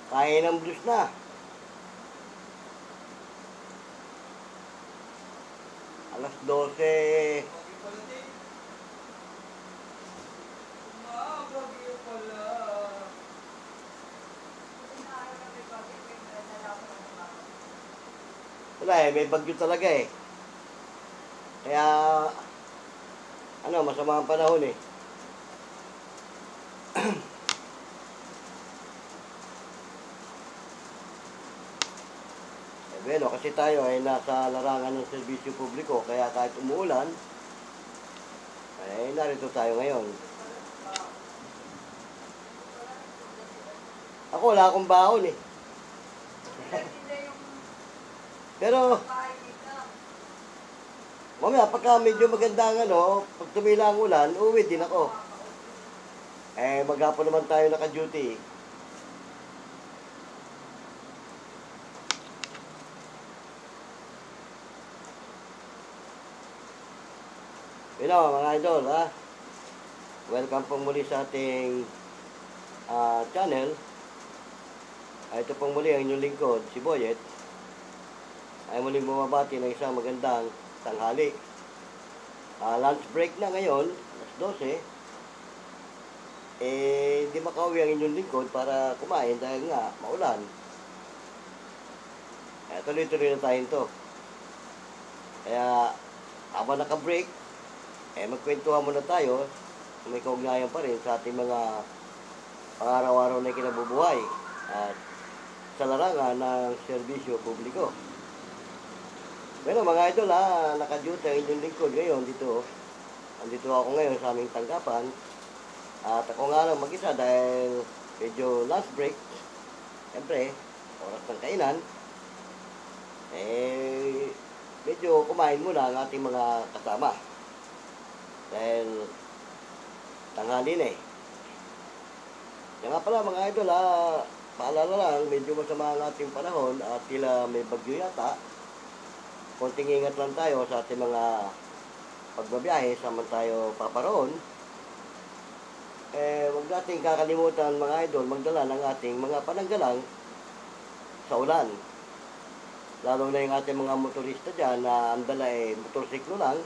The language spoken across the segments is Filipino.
Kaya ng blues na. Alas 12. Wala eh, may bagyo talaga eh. Kaya, masama ang panahon eh. Bueno, kasi tayo ay nasa larangan ng serbisyo publiko, kaya kahit umuulan, ay narito tayo ngayon. Ako, wala akong baon eh. Pero, mamaya, pagka medyo maganda ang pag tumila ang ulan, uuwi din ako. Eh, maghapon naman tayo naka-duty. Mga idol, ha? Welcome po muli sa ating channel. Ito pong muli ang inyong lingkod, si Boyet. Ay muling bumabati ng isang magandang tanghali. Lunch break na ngayon, alas 12. Di makauwi ang inyong lingkod para kumain dahil nga maulan. Tuloy-tuloy na tayo ito. Kaya, habang naka-break, magkwentuhan muna tayo. May kaugnayan pa rin sa ating mga pang-araw-araw na kinabubuhay at sa larangan ng serbisyo publiko. Pero mga idol, naka-duty ang inyong lingkod ngayon dito. Andito ako ngayon sa aming tanggapan. At ako nga lang mag-isa dahil medyo lunch break. Siyempre, oras ng kainan. Medyo kumain muna ang ating mga kasama. Dahil tanghali na eh. Yan nga pala mga idol, paalala lang, medyo masama ang ating panahon at tila may bagyo yata. Konting ingat lang tayo sa ating mga pagbabiyahe saan man tayo paparoon. Huwag natin kakalimutan mga idol magdala ng ating mga pananggalang sa ulan. Lalo na yung ating mga motorista dyan na ang dala ay motorsiklo lang.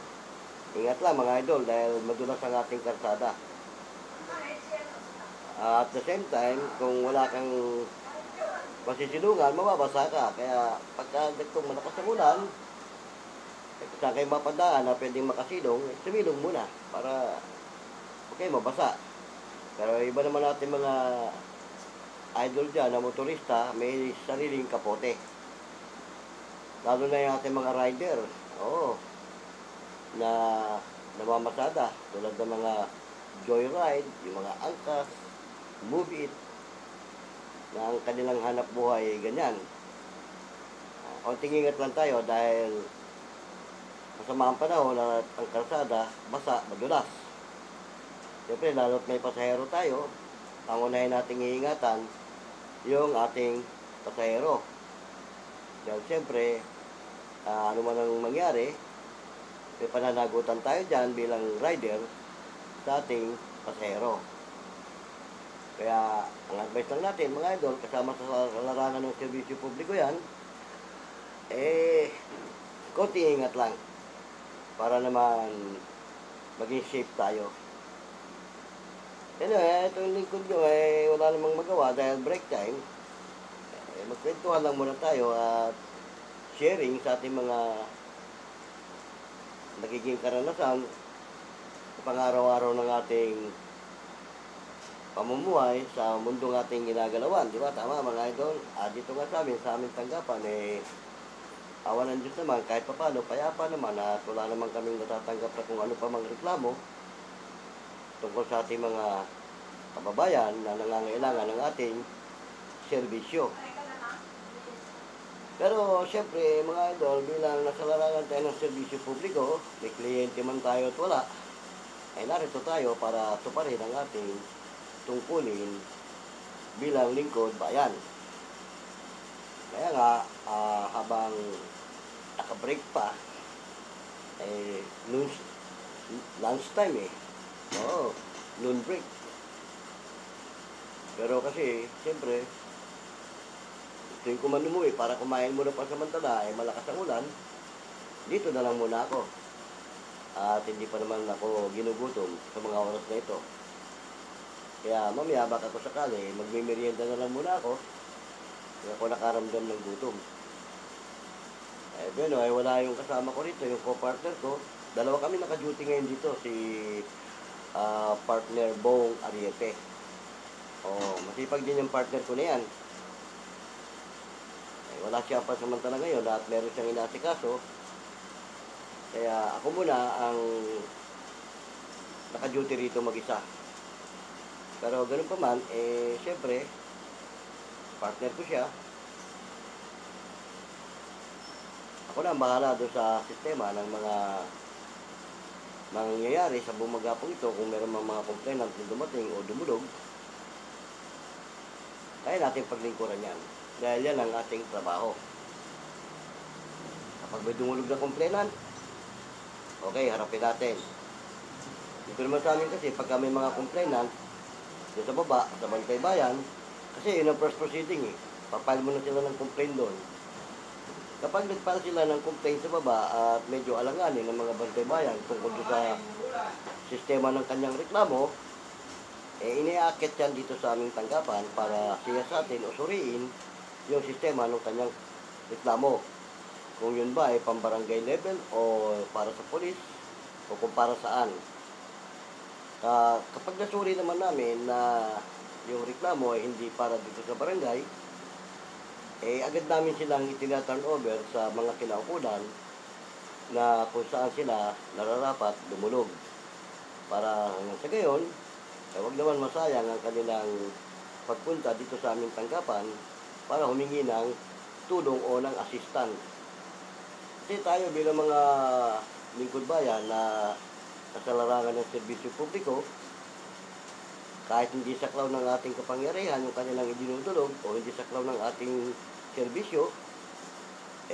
Ingat lang mga idol dahil madulas ang ating karsada. At the same time, kung wala kang masisilungan, mababasa ka. Kaya pagka nagtong malakas ang ulan, kung saan kayo mapadaan na pwedeng makasilong, sumilong muna para okay, mabasa. Pero iba naman natin mga idol dyan na motorista, may sariling kapote. Lalo na yung ating mga rider, na namamasada, tulad ng mga joyride, yung mga angkas, move it, na ang kanilang hanap buhay ganyan. Konting ingat lang tayo dahil masama ang panahon at ang kalsada, basa, madulas. Siyempre, lalo't may pasahero tayo, ang unahin nating iingatan yung ating pasahero. Dahil siyempre, ano man ang mangyari, may pananagutan tayo dyan bilang rider sa ating pasahero. Kaya, ang advice lang natin, mga idol, kasama sa larangan ng serbisyo publiko yan, konting ingat lang para naman maging safe tayo. Itong lingkod nyo wala namang magawa dahil break time. Magkwentuhan lang muna tayo at sharing sa ating mga nagiging karanasan sa pang-araw-araw ng ating pamumuhay sa mundong ating ginagalawan. Di ba? Tama mga idol? Dito nga sa aming tanggapan, awan ng Diyos naman, kahit pa paano, payapa naman at wala naman kaming natatanggap na kung ano pa mang reklamo tungkol sa ating mga kababayan na nangangailangan ng ating serbisyo. Pero siyempre mga idol, bilang nasa larangan tayo ng serbisyo publiko, may kliyente man tayo at wala, narito tayo para tuparin ang ating tungkulin bilang lingkod bayan. Kaya nga, habang naka-break pa, lunch time noon break. Pero kasi, siyempre, tuwing ko man umuwi para kumain muna pansamantala, malakas ang ulan, dito na lang muna ako. At hindi pa naman ako ginugutom sa mga oras na ito. Kaya mamaya baka ko sakali, magmimerienda na lang muna ako. Kaya ako nakaramdam ng gutom. Bueno, wala yung kasama ko rito, yung co-partner ko. Dalawa kami naka-duty ngayon dito, si partner Bong Ariete. Masipag din yung partner ko na yan. Wala siya pa samantala ngayon at meron siyang inaasikaso. Kaya ako muna ang naka-duty rito mag-isa. Pero ganun pa man, syempre, partner ko siya. Ako na ang bahala doon sa sistema ng mga nangyayari sa bumagapong ito kung meron mga complainant na dumating o dumulog. Kaya natin paglingkuran yan. Dahil yan ang ating trabaho. Kapag may dumulog na complainant, okay, harapin natin. Dito naman sa amin kasi, pagka may mga complainant, doon sa baba, sa Bantay Bayan, kasi yun ang first proceeding eh. Papile mo na sila ng complaint doon. Kapag nagpile sila ng complaint sa baba at medyo alanganin ng mga Bantay Bayan tungkol sa sistema ng kanyang reklamo, iniakit yan dito sa aming tanggapan para siya sa atin o suriin yung sistema ng kanyang reklamo. Kung yun ba ay pambarangay level o para sa polis o kung para saan. Kapag nasuri naman namin na yung reklamo ay hindi para dito sa barangay, agad namin silang itina-turn over sa mga kinaukulan na kung saan sila nararapat dumulog. Para sa gayon, huwag naman masayang ang kanilang pagpunta dito sa aming tanggapan para humingi ng tulong o ng assistant. Kasi tayo bilang mga lingkod bayan na nasa larangan ng serbisyo publiko, kahit hindi saklaw ng ating kapangyarihan yung kanilang idinudulog o hindi saklaw ng ating serbisyo,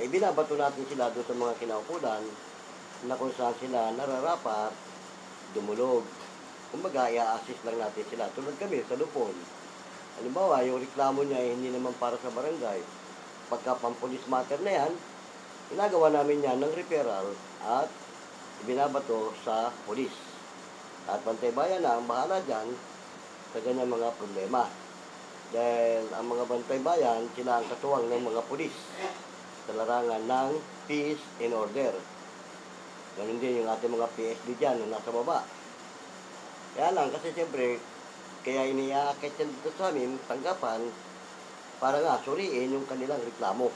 binabato natin sila doon sa mga kinaukulan na kung saan sila nararapat dumulog. Kumbaga, i-assist lang natin sila. Tulad kami sa Lupon. Halimbawa, yung reklamo niya ay hindi naman para sa barangay. Pagka pang-police matter na yan, ginagawa namin yan ng referral at ibinabato sa polis. At Bantay Bayan na ang bahala dyan sa ganyan mga problema. Dahil ang mga Bantay Bayan, sila ang katuwang ng mga polis sa larangan ng peace and order. Ganun din yung ating mga PSD dyan na nasa baba. Kaya lang, kasi siyempre, kaya iniakit yan dito sa amin, tanggapan, para nga suriin yung kanilang reklamo.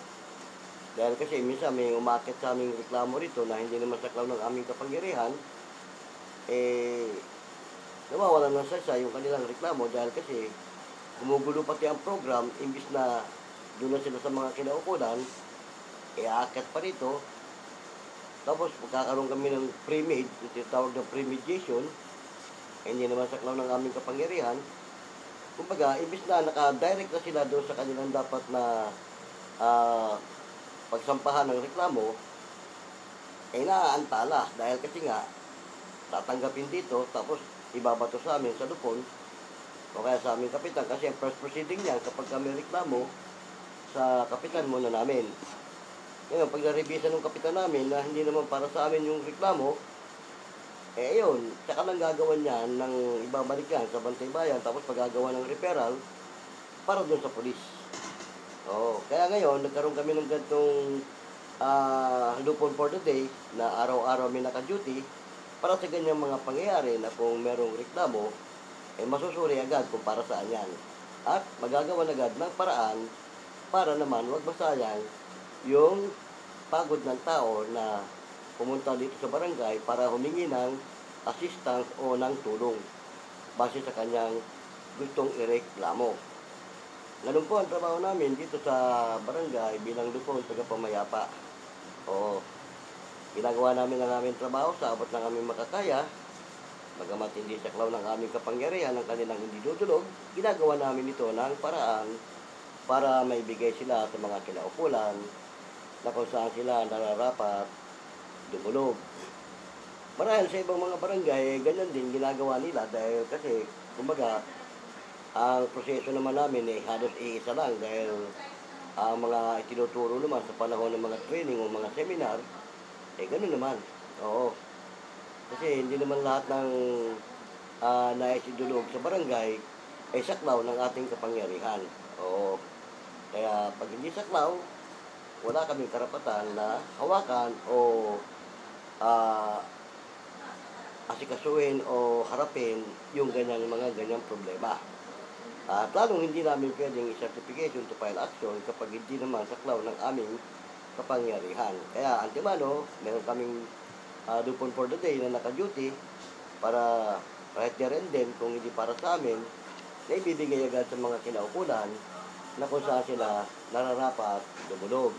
Dahil kasi minsan may umakit sa aming reklamo rito na hindi naman saklaw ng aming kapangyarihan, nawawalan ng sasa yung kanilang reklamo dahil kasi gumugulo pati ang program, imbis na doon na sila sa mga kinaukulan, aakit pa rito. Tapos magkakaroon kami ng pre-made, yung tinatawag na premediation, hindi naman saklaw ng aming kapangyarihan. Kumbaga, imbis na naka-direct na sila doon sa kanilang dapat na pagsampahan ng reklamo, naaantala. Dahil kasi nga, tatanggapin dito, tapos ibabato sa amin sa Lupon, o kaya sa aming kapitan. Kasi ang first proceeding niya, kapag kami reklamo, sa kapitan muna namin. Ngayon, pag na-revisa ng kapitan namin na hindi naman para sa amin yung reklamo, yun, tsaka lang gagawa niyan ng ibabalik yan sa Bantay Bayan, tapos pagagawa ng referral para doon sa polis. Kaya ngayon, nagkaroon kami ng gantong Lupon for the day na araw-araw may naka-duty para sa ganyang mga pangyayari na kung merong reklamo, masusuri agad kung para saan yan. At magagawa agad ng paraan para naman wag masayang yung pagod ng tao na pumunta dito sa barangay para humingi ng assistance o ng tulong base sa kanyang gustong ireklamo. Ganun po ang trabaho namin dito sa barangay bilang Lupon tagapamayapa. Ginagawa namin ang aming trabaho sa abot ng aming makakaya. Bagamat hindi saklaw ng aming kapangyarihan ng kanilang hindi dudulog, ginagawa namin ito ng paraan para maibigay sila sa mga kinaukulan na kung saan sila nararapat dumulog. Marahil sa ibang mga barangay, ganyan din ginagawa nila dahil kasi, kumbaga, ang proseso naman namin halos iisa lang dahil ang mga itinuturo naman sa panahon ng mga training o mga seminar, gano'n naman. Oo. Kasi hindi naman lahat ng naisidulog sa barangay ay saklaw ng ating kapangyarihan. Oo. Kaya pag hindi saklaw, wala kaming karapatan na hawakan o ah, asikasuhin o harapin yung mga ganyang problema. At lalong hindi namin pwedeng i-certification to file action kapag hindi naman saklaw ng aming kapangyarihan. Kaya antimano, meron kaming lupon for the day na naka-duty para kahit there and then, kung hindi para sa amin, na ibibigay agad sa mga kinaukulan na kung saan sila nararapat dumulog.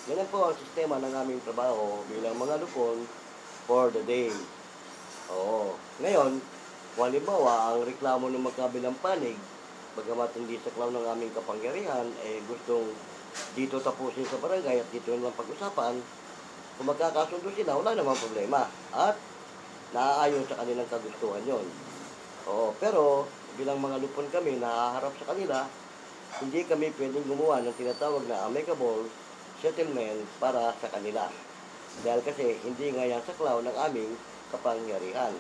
Ganyan po ang sistema ng aming trabaho bilang mga lupon for the day. Oo. Ngayon, kung halimbawa, ang reklamo ng magkabilang panig, bagamat hindi saklaw ng aming kapangyarihan, gustong dito tapusin sa barangay at dito lang pag-usapan, kung magkakasundo sila, wala namang problema. At naaayon sa kanilang kagustuhan yon. Oo, pero bilang mga lupon kami, nahaharap sa kanila, hindi kami pwedeng gumawa ng tinatawag na amicable settlement para sa kanila. Dahil kasi hindi nga yan saklaw ng aming kapangyarihan.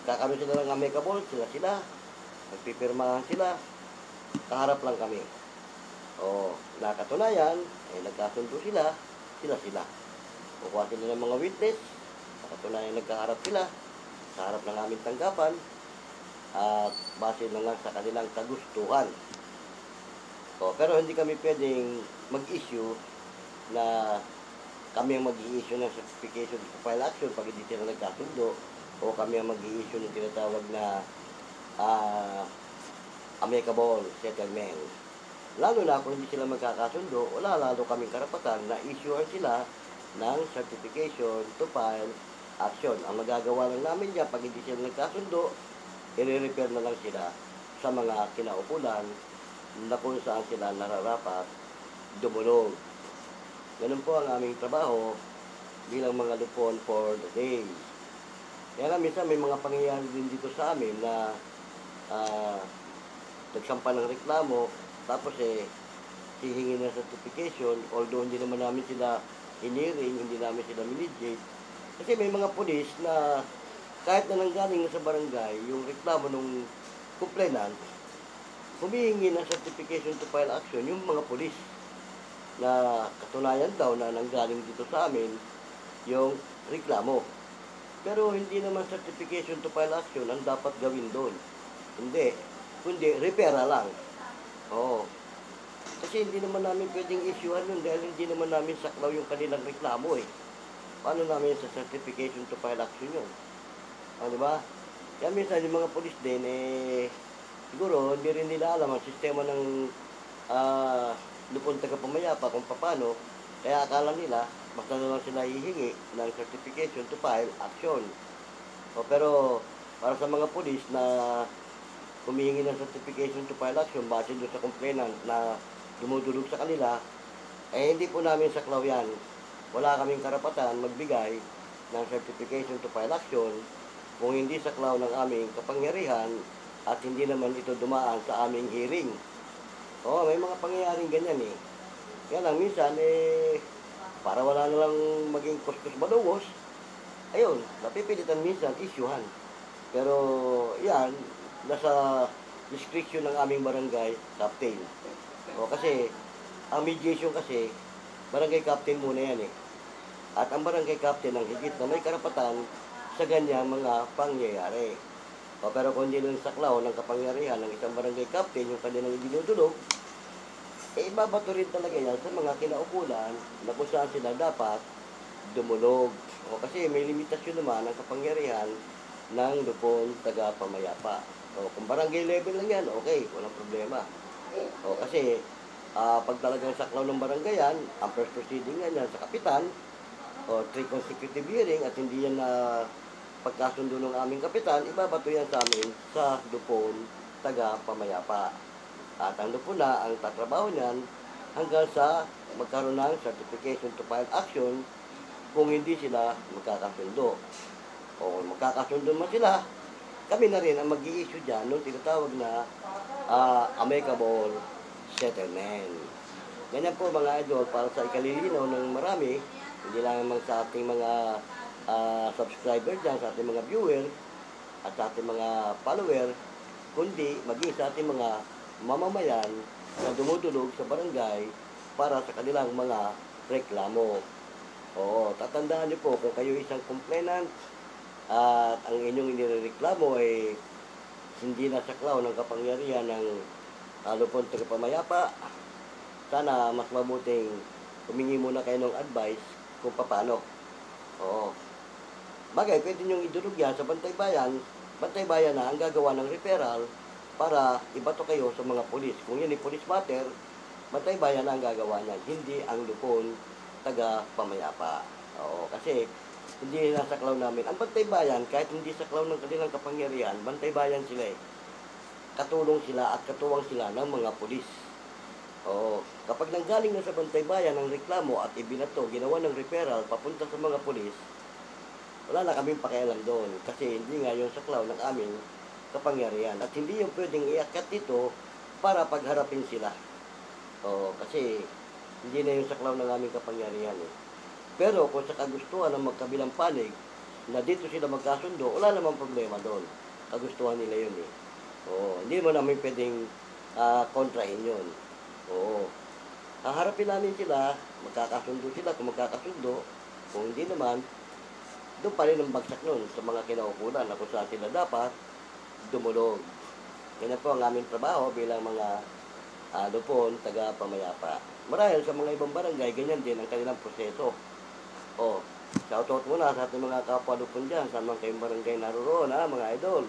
Kakaroon sila ng amicable, sila, magpipirmahan sila, kaharap lang kami. O, nakatunayan, nagkasundo sila. Kukuha sila ng mga witness, nakatunayan nagkaharap sila, sa harap ng aming tanggapan, at base na lang sa kanilang kagustuhan. O, pero hindi kami pwedeng mag-issue na kami ang mag-i-issue ng certification to file action pag hindi sila nagkasundo, o kami ang mag-i-issue ng tinatawag na amicable settlement. Lalo na kung hindi sila magkakasundo, wala lalo kaming karapatan na issuean sila ng certification to file action. Ang magagawa lang namin dyan, pag hindi sila nagkasundo, i-repair na lang sila sa mga kinaukulan na kung saan sila nararapat dumulog. Ganun po ang aming trabaho bilang mga lupon for the day. Kaya nga minsan may mga pangyayari din dito sa amin na nagsampa ng reklamo, tapos hihingi ng certification, although hindi naman namin sila hiniring, hindi namin sila minijate. Kasi may mga pulis na kahit na nanggaling sa barangay, yung reklamo ng complainant, humihingi ng certification to file action yung mga pulis na katunayan daw na nanggaling dito sa amin yung reklamo. Pero hindi naman certification to file action ang dapat gawin doon. Hindi. Kundi repair lang. Oo. Kasi hindi naman namin pwedeng issuean yun dahil hindi naman namin saklaw yung kanilang reklamo eh. Paano namin sa certification to file action yun? O, diba? Kaya minsan yung mga polis din siguro hindi rin nila alam ang sistema ng lupon tagapamayapa kung paano, kaya akala nila basta na lang sila hihingi ng certification to file action. O, pero para sa mga pulis na humihingi ng certification to file action base doon sa complainant na dumudulog sa kanila, hindi po namin saklaw yan. Wala kaming karapatan magbigay ng certification to file action kung hindi saklaw ng aming kapangyarihan at hindi naman ito dumaan sa aming hearing. Oo, may mga pangyayaring ganyan eh. Kaya lang, minsan para wala na lang maging kuskus balungos, ayun, napipilitan minsan, isyuhan. Pero, yan, nasa discretion ng aming barangay captain. O, kasi, ang mediation kasi, barangay captain muna yan eh. At ang barangay captain ang higit na may karapatan sa ganyang mga pangyayari. O, pero kung hindi lang saklaw ng kapangyarihan ng isang barangay captain, yung kanilang dinudulog, ibabato rin talaga yan sa mga kinaukulan na kung saan sila dapat dumulog. O, kasi may limitasyon naman ang kapangyarihan ng lupon tagapamayapa. O, kung barangay level lang yan, okay, walang problema. O, kasi pag talagang saklaw ng barangay yan, ang first proceeding yan sa kapitan, o 3 consecutive hearing at hindi yan na pagkasundo ng aming kapitan, ibabato yan sa amin sa lupon tagapamayapa. At ang lupon na ang tatrabaho niyan hanggang sa magkaroon ng certification to file action kung hindi sila magkakasundo. O kung magkakasundo man sila, kami na rin ang mag-i-issue dyan nung tinatawag na amicable settlement. Ganyan po mga idol, para sa ikalilinaw ng marami, hindi lang naman sa ating mga subscriber dyan, sa ating mga viewer, at sa ating mga follower, kundi maging sa ating mga mamamayan na dumudulog sa barangay para sa kanilang mga reklamo. Oo, tatandaan niyo po, kung kayo isang complainant at ang inyong inireklamo ay hindi nasaklaw ng kapangyarihan ng lupon tagapamayapa, sana mas mabuting humingi muna kayo ng advice kung paano. Oo. Bagay, pwede niyong idulog yan sa Bantay Bayan. Bantay Bayan na ang gagawa ng referral para ibato kayo sa mga pulis. Kung yun ay police matter, Bantay Bayan na ang gagawa niyan, hindi ang lupon taga-pamayapa. Oo, kasi hindi nasaklaw namin. Ang Bantay Bayan, kahit hindi saklaw ng kanilang kapangyarihan, Bantay Bayan sila eh. Katulong sila at katuwang sila ng mga pulis. Oo, kapag nanggaling na sa Bantay Bayan ang reklamo at ibinato, ginawa ng referral papunta sa mga pulis, wala na kaming pakialam doon kasi hindi nga yung saklaw ng aming kapangyarihan at hindi yung pwedeng iakyat dito para pagharapin sila. Oo, kasi hindi na yung saklaw ng aming kapangyarihan eh. Pero kung sa kagustuhan ng magkabilang panig na dito sila magkasundo, wala namang problema doon. Kagustuhan nila yun eh. Oo, hindi mo namin pwedeng kontrahin yun. Oo. Haharapin namin sila, magkakasundo sila kung magkakasundo. Kung hindi naman, doon pa rin ang bagsak nun sa mga kinaukulan na kung saan sila dapat dumulog. Yan po ang aming trabaho bilang mga lupon, taga-pamayapa. Marahil sa mga ibang barangay, ganyan din ang kanilang proseso. O, shoutout muna sa ating mga kapwa lupon dyan, sa mga kayong barangay naroon, mga idol.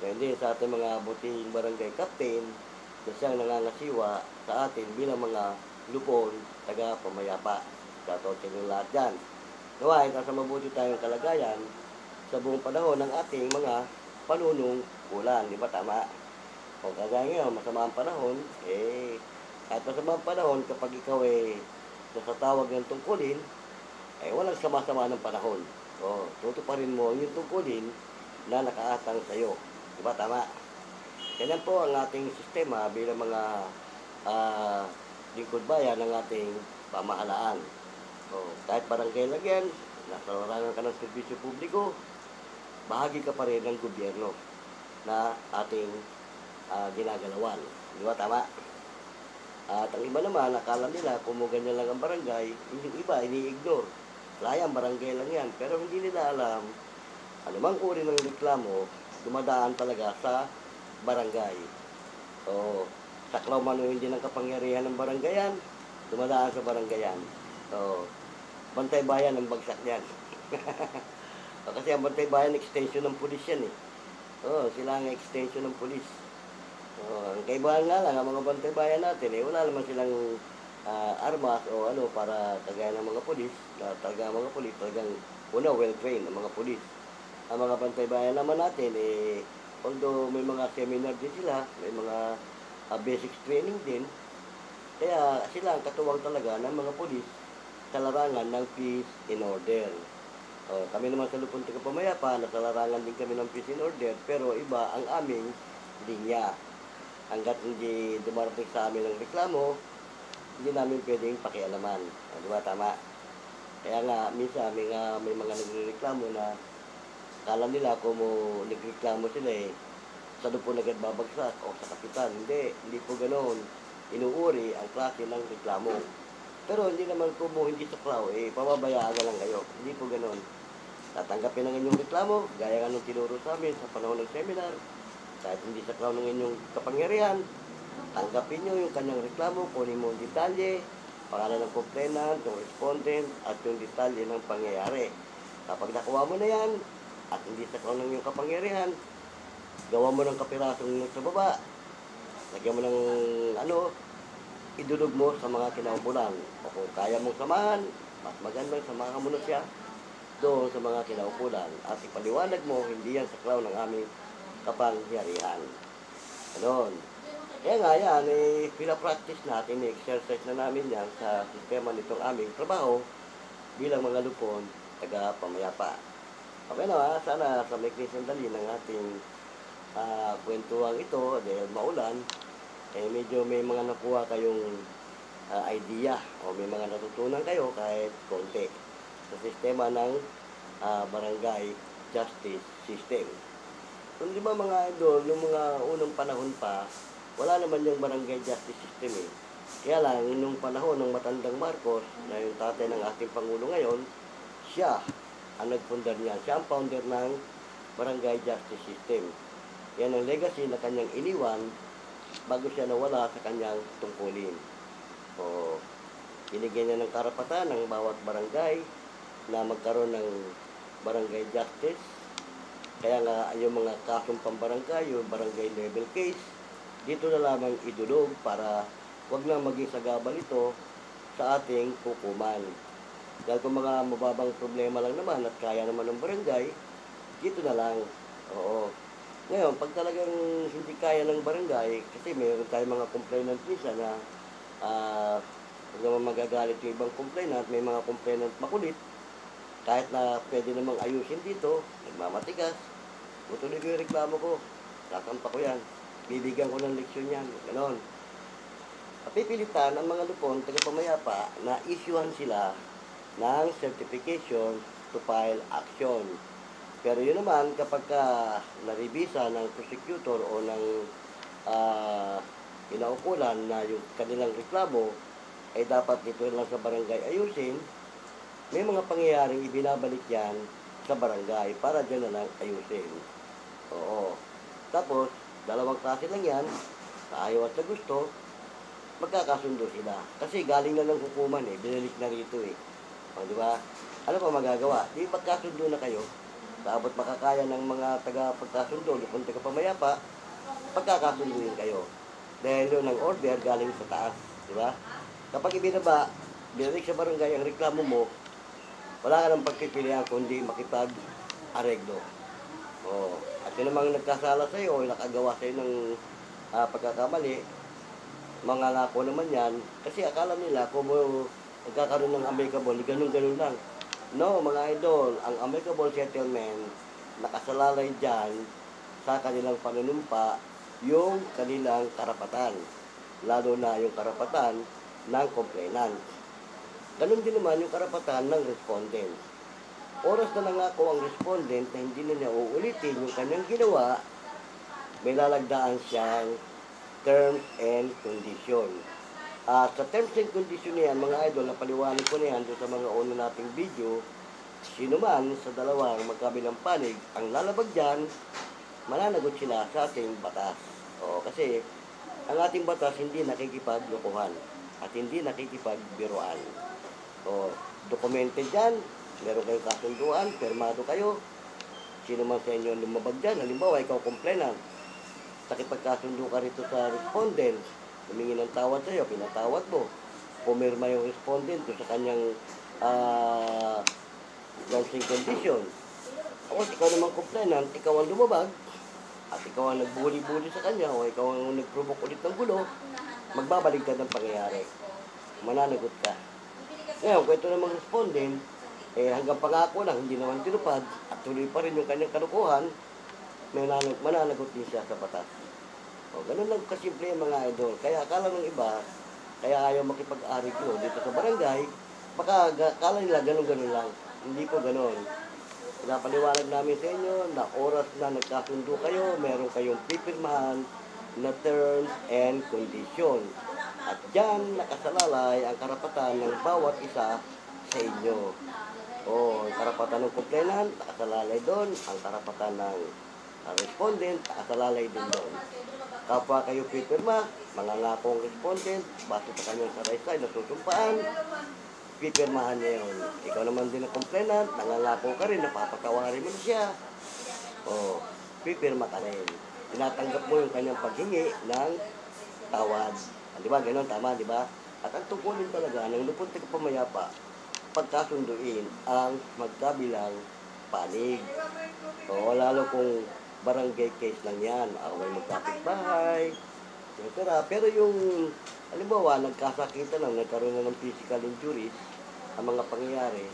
Kaya din sa ating mga buting barangay captain, na siyang nangangasiwa sa atin bilang mga lupon, taga-pamayapa. Shoutout sa inyo lahat dyan. Naway, nasa mabuti tayong kalagayan sa buong panahon ng ating mga panunungkulan. Di ba tama? O kagaya ngayon, masama ang panahon, kahit masama ang panahon, kapag ikaw nasa tawag ng tungkulin, walang sama-sama ng panahon. O, tutuparin mo yung tungkulin na nakaatang sa'yo. Di ba tama? Ganyan po ang ating sistema bilang mga lingkod bayan ng ating pamahalaan. O, kahit barangay lang yan, nasa larangan ka ng serbisyo publiko, bahagi ka pa rin ng gobyerno na ating ginagalawan. Di ba tama? At ang iba naman, akala nila kung ganyan lang ang barangay, yung iba ini-ignore. Layang barangay lang yan. Pero hindi nila alam, anumang uri ng reklamo, dumadaan talaga sa barangay. O, saklaw man o hindi ng kapangyarihan ng barangayan, dumadaan sa barangayan. So, Bantay Bayan ang bagsak niyan. Kasi ang Bantay Bayan, extension ng pulis yan eh. Sila ang extension ng pulis. Ang kaibahan nga lang, ang mga Bantay Bayan natin, wala naman silang armas o para kagaya ng mga pulis. Talagang mga pulis, talagang well-trained ang mga pulis. Ang mga Bantay Bayan naman natin, although may mga seminar din sila, may mga basic training din, kaya sila ang katuwang talaga ng mga pulis sa larangan ng peace and order. Kami naman sa Lupon Tagapamayapa, nasa larangan din kami ng peace and order, pero iba ang aming linya. Hanggat hindi dumarating sa amin ang reklamo, hindi namin pwedeng pakialaman. Di ba tama? Kaya nga, minsan may mga nagreklamo na kala nila kung nagreklamo sila sa Lupon agad babagsak o sa kapitan. Hindi po ganoon. Inuuri ang klase ng reklamo. Pero hindi naman kung hindi saklaw, pababayaan na lang kayo. Hindi po ganoon. Tatanggapin ang inyong reklamo, gaya nga nung tinuro sa amin sa panahon ng seminar. Kahit hindi saklaw ng inyong kapangyarihan, tanggapin nyo yung kanyang reklamo, kunin mo yung detalye, pangalan ng complainant, yung respondent, at yung detalye ng pangyayari. Kapag nakuha mo na yan, at hindi saklaw ng inyong kapangyarihan, gawa mo ng kapirasong sa baba, lagyan mo ng idulog mo sa mga kinaukulan. O kung kaya mong samahan, mas magandang samahan mo na siya doon sa mga kinaukulan. At ipaliwanag mo, hindi yan saklaw ng aming kapangyarihan. Ganon. Kaya nga yan, pinapractice natin, exercise na namin yan sa sistema nitong aming trabaho bilang mga lupon, taga-pamayapa. Okay na sana sa maikling sandali ng ating kwentuhan ito, dahil maulan, medyo may mga nakuha kayong idea o may mga natutunan kayo kahit konti sa sistema ng barangay justice system. So, di ba mga idol, yung mga unang panahon pa, wala naman yung barangay justice system eh. Kaya lang, nung panahon ng matandang Marcos, na yung tatay ng ating Pangulo ngayon, siya ang nagpundar niya. Siya ang founder ng barangay justice system. Yan ang legacy na kanyang iniwan bago siya nawala sa kanyang tungkulin. O, binigyan niya ng karapatan ng bawat barangay na magkaroon ng barangay justice. Kaya nga yung mga kasong pambarangay, yung barangay level case, dito na lamang idulog para wag na maging sagabal ito sa ating hukuman. Dahil kung mga mababang problema lang naman at kaya naman ng barangay, dito na lang. Oo. Ngayon, pag talagang hindi kaya ng barangay, kasi mayroon tayong mga complainant minsan na pag naman magagalit yung ibang complainant, may mga complainant makulit, kahit na pwede namang ayusin dito, nagmamatigas, tutuloy ko yung reklamo ko, sasampa ko yan, bibigyan ko ng leksyon yan, ganon. Papipilitan ang mga lupon, tagapamayapa, na isyuhan sila ng certification to file action. Pero yun naman, kapag naribisa ng prosecutor o ng inaukulan na yung kanilang reklamo, ay dapat dito lang sa barangay ayusin, may mga pangyayaring ibinabalik yan sa barangay para dyan na lang ayusin. Oo. Tapos, dalawang klase lang yan, sa ayaw at sa gusto, magkakasundo sila. Kasi galing na ng hukuman eh, binalik na rito eh. O, di ba? Ano pa magagawa? Di magkasundo na kayo, dapat makakaya ng mga taga-pagkasundo, kung taga-pamayapa, pagkakasunduin kayo. Dahil yun ang order galing sa taas, di ba? Kapag ibinaba, binalik sa barangay ang reklamo mo, wala ka ng pagpipilian kundi makipag-areglo. O, at yun namang nagkasala sa'yo o nakagawa sa'yo ng pagkakamali, mangangako naman yan, kasi akala nila kung nagkakaroon ng amicable, ganun-ganun lang. No, mga idol, ang amicable settlement, nakasalalay dyan sa kanilang panunumpa yung kanilang karapatan, lalo na yung karapatan ng complainant. Ganun din naman yung karapatan ng respondent. Oras na nangako ang respondent na hindi na niya uulitin yung kanyang ginawa, may lalagdaan siyang terms and condition. At sa terms and condition niyan, mga idol, napaliwanag ko na yan doon sa mga una nating video, sino man sa dalawang magkabilang panig, ang lalabag dyan, mananagot sila sa ating batas. O, kasi ang ating batas hindi nakikipaglokohan at hindi nakikipagbiruan. O, documented dyan, meron kayong kasunduan, permado kayo, sino man sa inyo lumabag dyan, halimbawa ikaw complainant, nakipagkasundo ka rito sa respondent, humingi ng tawad sa'yo, pinatawad mo, pumirma yung respondent sa kanyang terms and condition. Tapos ikaw naman complainant, ikaw ang lumabag, at ikaw ang nagbuli-buli sa kanya, o ikaw ang nag-provoke ulit ng gulo, magbabaligtad ng pangyayari. Mananagot ka. Ngayon, kung ito namang respondent, hanggang pangako lang, hindi naman tinupad, at tuloy pa rin yung kanyang kalukuhan, mananagot din siya sa batas. O, ganun lang kasimple yung mga idol. Kaya akala ng iba, kaya ayaw makipag-ariglo dito sa barangay, baka akala nila ganun-ganun lang. Hindi po ganun. Pinapaliwanag namin sa inyo na oras na nagkasundo kayo, meron kayong pipirmahan na terms and condition. At dyan nakasalalay ang karapatan ng bawat isa sa inyo. O, ang karapatan ng complainant, nakasalalay doon. Ang karapatan ng respondent, nakasalalay din doon. Kapwa kayo pipirma, mangangako ang respondent, base sa kanyang saraysay na susumpaan, pipirmahan niya yun. Ikaw naman din ang complainant, nangangako ka rin, napapatawarin mo na siya. O, pipirma ka rin. Tinatanggap mo yung kanyang paghingi ng tawad. Di ba? Ganon, tama, di ba? At ang tungkulin talaga ng lupon tagapamayapa, pagkasunduin ang magkabilang panig. O, lalo kung barangay case lang yan, away magkapit-bahay, etc. Pero yung, halimbawa, nagkasakitan lang, nagkaroon na ng physical injuries, ang mga pangyayari,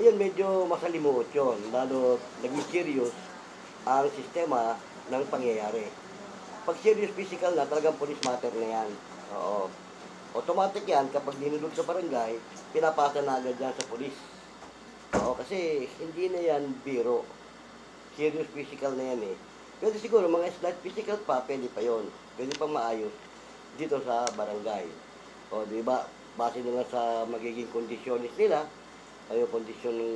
ayun, medyo masalimuot yun. Lalo, naging serious ang sistema ng pangyayari. Pag serious physical na, talagang police matter na yan. Oo. automatic yan, kapag dinulog sa barangay, pinapasa na agad yan sa pulis. Oo, kasi hindi na yan biro. Serious physical na yan eh. Pwede siguro, mga slight physical pa, pwede pa yon. Pwede pang maayos dito sa barangay. O, di ba? Base na lang sa magiging kondisyonis nila, ay yung kondisyon ng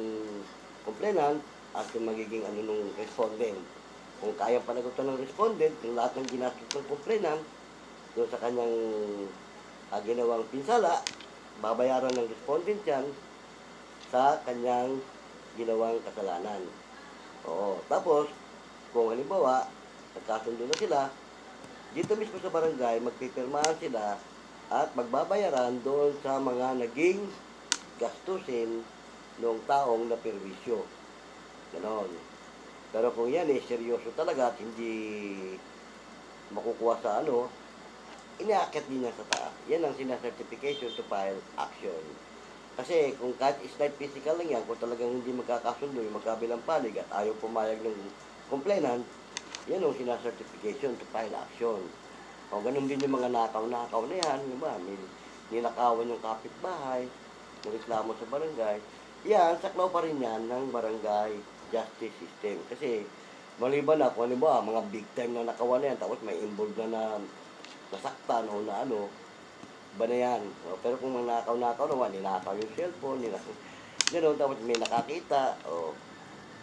complainant at yung magiging ano nung respondent. Kung kaya panagutan ng respondent, yung lahat ng ginastos ng complainant, doon sa kanyang ginawang pinsala, babayaran ng respondent yan sa kanyang ginawang kasalanan. Oo. Tapos, kung halimbawa, nagkasundo na sila, dito mismo sa barangay, magpipirmahan sila at magbabayaran doon sa mga naging gastusin ng taong na perwisyo. Ganon. Pero kung yan seryoso talaga at hindi makukuha sa ano, iniakit din niya sa taas. Yan ang sinacertification to file action. Kasi kung kahit slight physical lang yan, kung talagang hindi magkakasundo, yung magkabilang panig at ayaw pumayag ng complainant, yan ang sinacertification to file action. O ganun din yung mga nakaw-nakaw na yan, diba? May ninakawan yung kapitbahay, reklamo sa barangay. Yan, saklaw pa rin yan ng barangay justice system. Kasi maliban na kung ano ba, mga big time na nakawan na yan, tapos may involved na nasaktan o na ano, ba na yan. O, pero kung mga nakaw-nakaw naman, ninakaw yung cellphone, ninakaw, gano'n, tapos may nakakita, o,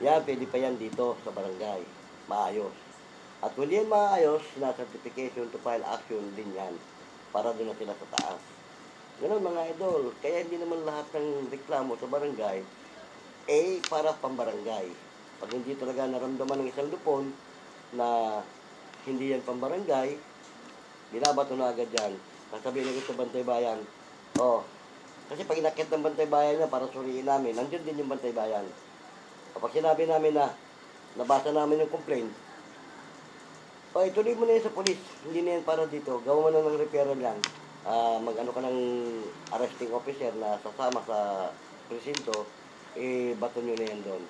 yan, pwede pa yan dito sa barangay. Maayos. At kung di yan maayos, na certification to file action din yan. Para doon na sila sa taas. Ganun mga idol. Kaya hindi naman lahat ng reklamo sa barangay para pambarangay. Pag hindi talaga naramdaman ng isang lupon na hindi yan pambarangay, binabato na agad yan. Sasabihin nyo sa Bantay Bayan, kasi pag inakit ng Bantay Bayan niya para suriin namin, nandiyan din yung Bantay Bayan. Kapag sinabi namin na nabasa namin yung complaint, ituloy mo na yan sa polis. Hindi na yan para dito. Gawa mo na ng referral yan. Mag-ano ka ng arresting officer na sasama sa presinto, bato nyo na yan doon.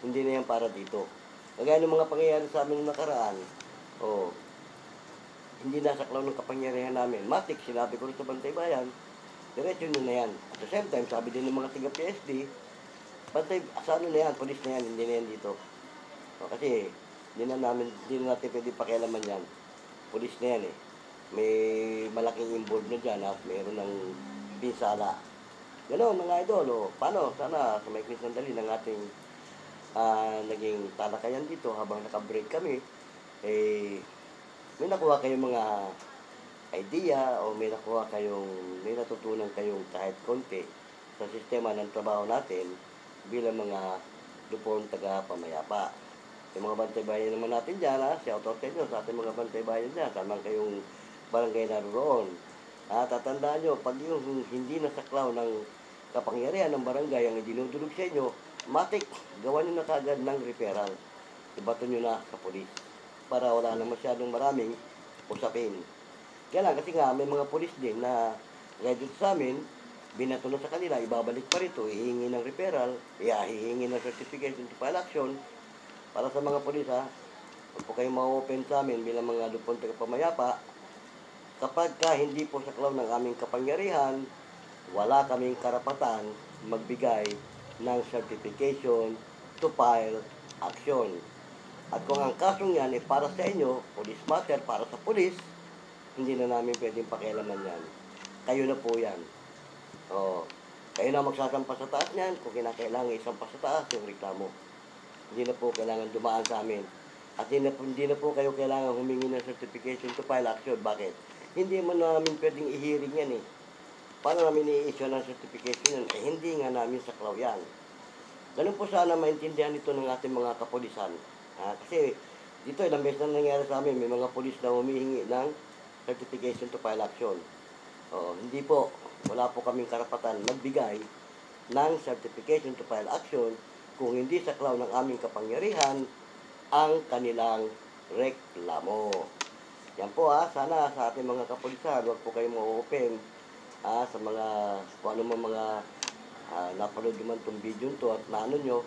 Hindi na yan para dito. Kagaya ng mga pangyayari sa amin noong nakaraan, hindi nasaklaw ng kapangyarihan namin. Matik, sinabi ko rin sa Bantay Bayan, diretso nyo na yan. At the same time, sabi din ng mga tiga-PSD, Bantay, sa ano na yan, polis na yan, hindi na yan dito. Kasi, hindi na natin pwede pakialaman yan. Polis na yan eh. May malaking involved na dyan at mayroon ng pinsala. Gano'n mga idol, paano? Sana sa may sandali ng ating naging talakayan dito habang naka-break kami, may nakuha kayong mga idea o may natutunan kayong kahit konti sa sistema ng trabaho natin bilang mga lupon taga-pamayapa. Yung mga bantay bayan naman natin dyan, shout out kayo sa ating mga bantay bayan dyan, saan kayong barangay naroon. Tatandaan nyo, pag yung hindi nasaklaw ng kapangyarihan ng barangay ang dinudulog sa inyo, matik, gawa nyo na kagad ng referral. Ibato nyo na sa polis para wala na masyadong maraming usapin. Kaya lang, kasi nga may mga polis din na ready sa amin, binato na sa kanila, ibabalik pa rito, hihingi ng referral, hihingi ng certification to file action. Para sa mga polis huwag po kayong ma-open sa amin bilang mga lupon taga-pamayapa. Kapag hindi po saklaw ng aming kapangyarihan, wala kaming karapatan magbigay ng certification to file action. At kung ang kasong yan para sa inyo, police matter, para sa polis, hindi na namin pwedeng pakialaman yan. Kayo na po yan. Kayo na magsasampa sa taas niyan kung kinakailangan isampa sa taas yung reklamo. Hindi na po kailangan dumaan sa amin. At hindi na po kayo kailangan humingi ng certification to file action. Bakit? Hindi mo namin pwedeng i-hearing yan eh. Paano namin i-issue ng certification yan? Hindi nga namin saklaw yan. Ganun po sana maintindihan ito ng ating mga kapulisan. Kasi dito ilang beses na nangyari sa amin, may mga pulis na humihingi ng certification to file action. Hindi po, wala po kaming karapatan magbigay ng certification to file action kung hindi saklaw ng aming kapangyarihan ang kanilang reklamo. Yan po sana sa ating mga kapulisan, huwag po kayong ma-open sa mga, kung ano mga napanood naman itong video to at naano nyo,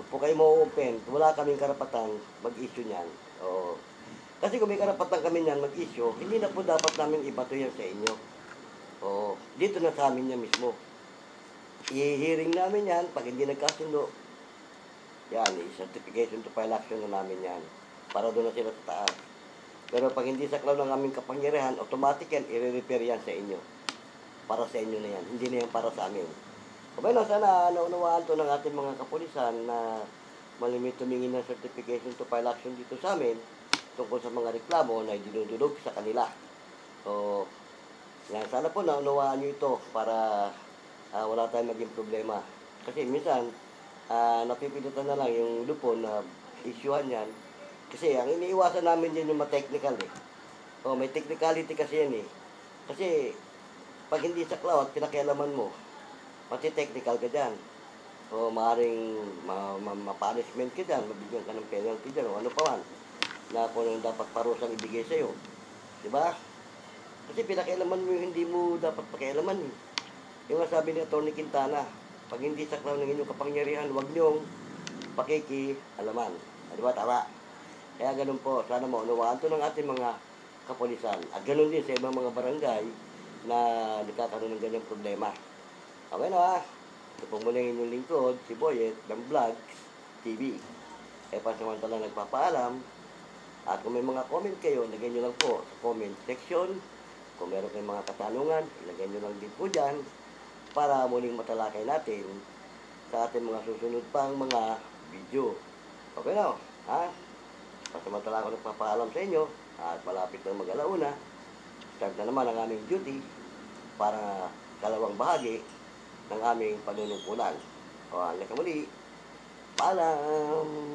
huwag po kayong ma-open, wala kaming karapatan mag-issue niyan. Kasi kung may karapatan kami niyan mag-issue, hindi na po dapat namin ibato yan sa inyo. Oo, dito na sa amin yan mismo. I-hearing namin yan, pag hindi nagkasundo, yan, certification to file action na namin yan. Para doon na sila sa taas. Pero pag hindi saklaw ng aming kapangyarihan, automatic yan, i-repair yan sa inyo. Para sa inyo na yan, hindi na yan para sa amin. Kabay na, sana naunawaan to ng ating mga kapulisan na malimit tumingin ng certification to file action dito sa amin tungkol sa mga reklamo na dinudulog sa kanila. So, yan, sana po naunawaan nyo ito para wala tayong maging problema. Kasi minsan, napipilitan na lang yung lupon na isyuhan yan. Kasi ang iniiwasan namin din yung ma-technical eh. O, may technicality kasi yan eh. Kasi, pag hindi sa cloud, pinakialaman mo, pati technical ka dyan. O, maaaring ma-punishment ka dyan, mabigyan ka ng penalty dyan, o ano pa man, na kung ano dapat parusang ibigay sa'yo. Diba? Kasi pinakialaman mo yung hindi mo dapat pakialaman eh. Yung sabi ni Atty. Quintana, pag hindi saklaw ng inyong kapangyarihan, huwag niyong pakikialaman. Diba? Tama. Kaya ganun po, sana maunawaan to ng ating mga kapulisan. At ganun din sa ibang mga barangay na nagkakaroon ng ganyang problema. Okay na ha? Ito po muna yung inyong lingkod, si Boyet, ng Vlogs TV. Pasamantala nagpapaalam. At kung may mga comment kayo, lagay nyo lang po sa comment section. Kung meron kayong mga katanungan, ilagay nyo lang din po dyan para muling matalakay natin sa ating mga susunod pang mga video. Okay na, ha? Pasamantala ako nagpapaalam sa inyo at malapit na mag-alauna. Start na naman ang aming duty para kalawang bahagi ng aming panunungkulan. O, hanggang sa muli, paalam!